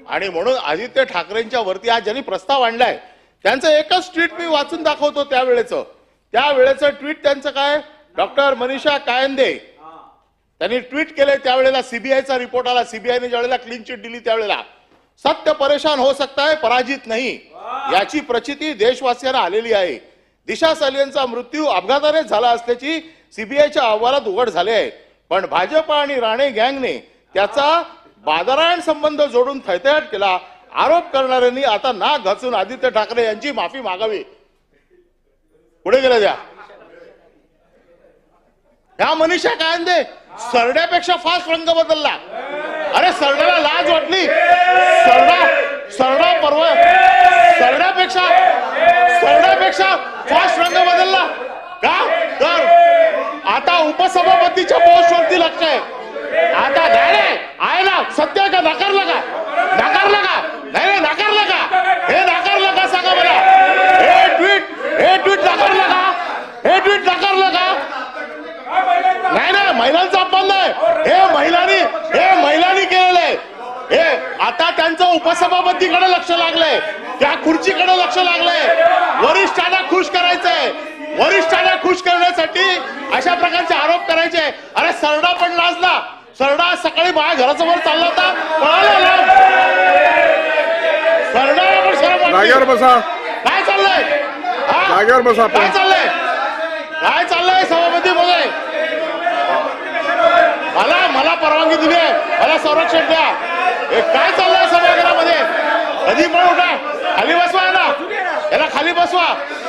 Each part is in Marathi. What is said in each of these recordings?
आणि म्हणून आदित्य ठाकरेंच्या वरती आज ज्यांनी प्रस्ताव आणलाय त्यांचं एकच ट्विट मी वाचून दाखवतो त्यावेळेचं ट्विट त्यांचं काय, डॉक्टर मनीषा कायंदे त्यांनी ट्विट केले त्यावेळेला सीबीआयचा रिपोर्ट आला, सीबीआयने ज्यावेळेला क्लीन चिट दिली त्यावेळेला, सत्य परेशान हो सकता है पराजित नाही, याची प्रचिती देशवासियांना आलेली आहे। दिशा सालियनचा मृत्यू अपघाताने झाला असल्याची सीबीआयच्या अहवालात उघड झाले आहे, पण भाजप आणि राणे गँगने त्याचा बाजारायण संबंध जोडून थैथयाट केला। आरोप करणाऱ्यांनी आता नाक घासून आदित्य ठाकरे यांची माफी मागावी। पुढे गेल्या ह्या मनीषा कायंदे सरड्यापेक्षा फास्ट रंग बदलला। अरे सरड्याला लाज वाटली, सरडा पर्व सरड्यापेक्षा फास्ट रंग बदलला का? तर आता उपसभापतीच्या पोस्टवरती लक्ष आहे। आता नाही आहे ना, सत्य का नाकारलं का? नाही नाकारलं का? हे नाकारलं का सांगा मला? हे ट्विट नाकारलं का? नाही ना, महिलांचा अपमान नाही, हे महिलांनी केलेलं आहे। हे आता त्यांचं उपसभापतीकडे लक्ष लागलंय, त्या खुर्चीकडे लक्ष लागलंय, वरिष्ठांना खुश करायचंय, वरिष्ठांना खुश करण्यासाठी अशा प्रकारचे आरोप करायचे। अरे सरडा पण लाजला, सरडा सकाळी माझ्या घरासमोर चालला होता, पळाला सरडाला पण शरम वाटते। काय चाललंय? काय चाललंय सभापती महोदय? मला परवानगी दिली आहे, मला संरक्षण द्या। हे काय चाललंय सभागृहामध्ये? कधी पण उठा, खाली बसवा याला खाली बसवा।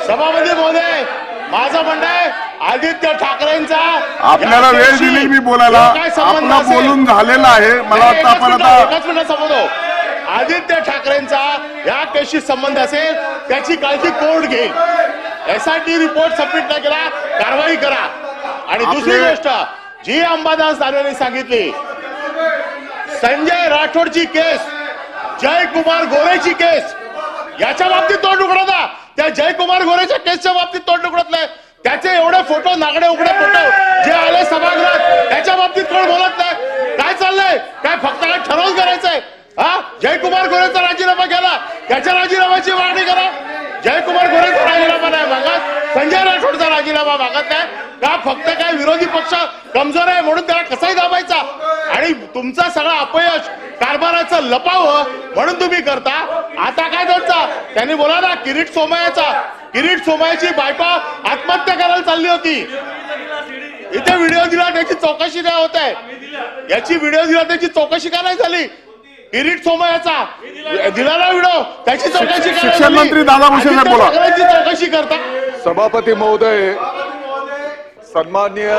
सभापती महोदय, माझं म्हणणं आहे आदित्य ठाकरेंचा आपल्याला वेळ दिली मी बोलायला, आपला बोलून झालेला आहे। मला वाटतं आपण आता एकच मिनिट संबंध, आदित्य ठाकरेंचा या केसशी संबंध असेल त्याची काळजी कोर्ट घेईल। एसआयटी रिपोर्ट सबमिट नाही केला, कारवाई करा। आणि दुसरी गोष्ट जी अंबादास दानवेंनी सांगितली, संजय राठोडची केस, जयकुमार गोरेची केस, याच्या बाबतीत तोंड उघडता, त्या जयकुमार गोरेच्या केसच्या बाबतीत तोंड उघडत नाही। त्याचे एवढे फोटो, नागडे उघडे फोटो जे आले सभागृहात, त्याच्या बाबतीत कोण बोलत नाही। काय चाललंय? काय फक्त काय ठरवून करायचंय? जयकुमार गोरेचा राजीनामा केला, त्याच्या राजीनाम्याची मागणी करा। जयकुमार गोरेचा राजीनामा नाही मागत, संजय राठोडचा राजीनामा मागत नाही का? फक्त काय विरोधी पक्ष कमजोर आहे म्हणून त्याला कसाही दाबायचा आणि तुमचा सगळा अपयश कारभाराचं लपावं म्हणून तुम्ही करता। आता काय करता? त्यांनी बोला ना, किरीट सोमय्याची बायको आत्महत्या करायला चालली होती, इथे व्हिडिओ दिला, त्याची चौकशी नाही होत आहे। याची व्हिडिओ दिला, त्याची चौकशी का नाही झाली? किरीट सोमय्याचा दिला ना व्हिडिओ, त्याची चौकशी शिक्षण मंत्री दादा भुसे बोला। चौकशी करता। सभापती महोदय, सन्माननीय